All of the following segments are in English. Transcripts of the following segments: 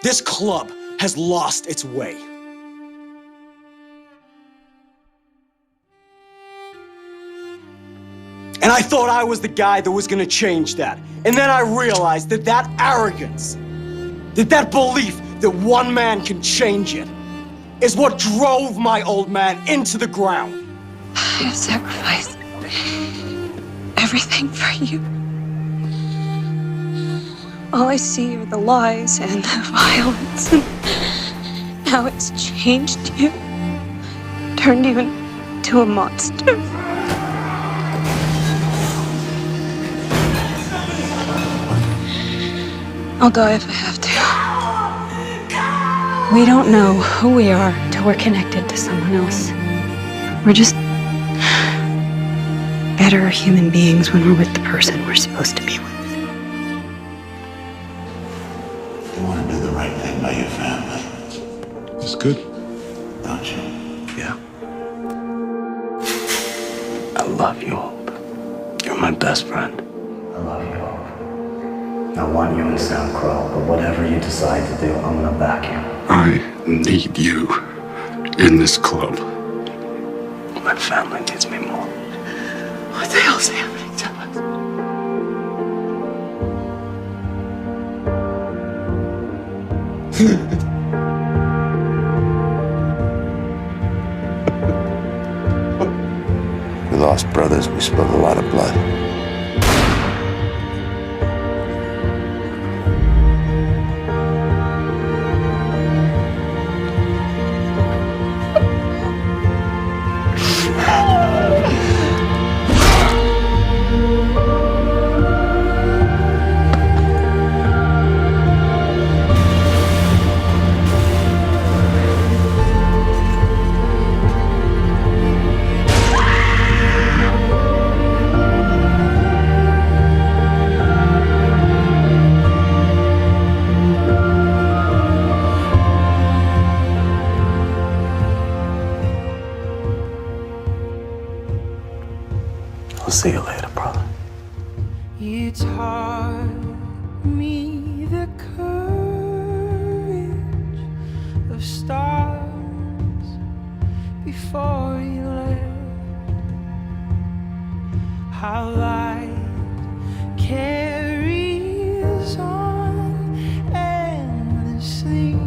This club has lost its way. And I thought I was the guy that was gonna change that. And then I realized that that arrogance, that belief that one man can change it, is what drove my old man into the ground. I have sacrificed everything for you. All I see are the lies and the violence and how it's changed you, turned you into a monster. I'll die if I have to. We don't know who we are till we're connected to someone else. We're just better human beings when we're with the person we're supposed to be with. You want to do the right thing by your family. It's good. Don't you? Yeah. I love you, Hope. You're my best friend. I love you, Hope. I want you in Sound Crow, but whatever you decide to do, I'm gonna back you. I need you in this club. My family needs me more. What the hell's happening to us? We lost brothers, we spilled a lot of blood. I'll see you later, brother. You taught me the courage of stars before you left. How light carries on endlessly,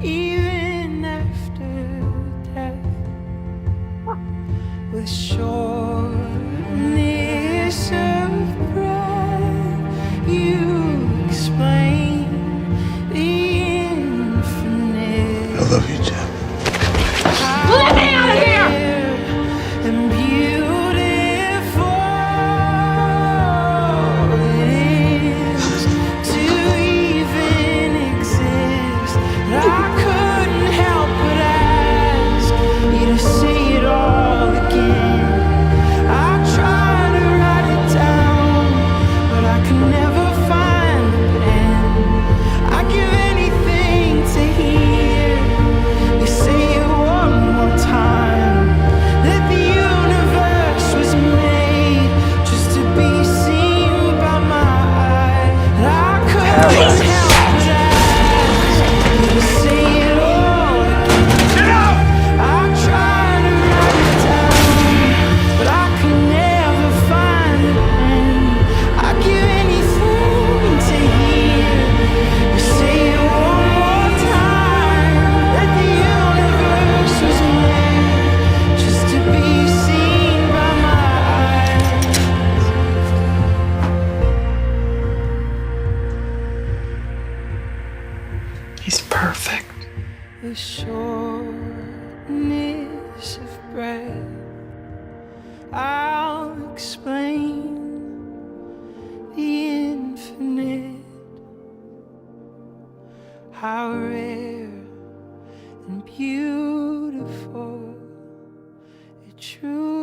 even after death. With shortness of breath, you explain the infinite. I love you, Jeff. Let me out of here! And beautiful it is to even exist. I couldn't help but ask you to say it all again. I tried to write it down, but I could never find the pen. I'd give anything to hear you say it one more time. That the universe was made just to be seen by my eye. And I couldn't help but ask you to say it all again. I tried to write it down, but I could never find the pen. I'd give anything to hear you say it one more time. That the universe was made just to be seen by my eyes. He's perfect. The shortness of breath, I'll explain the infinite. How rare and beautiful it truly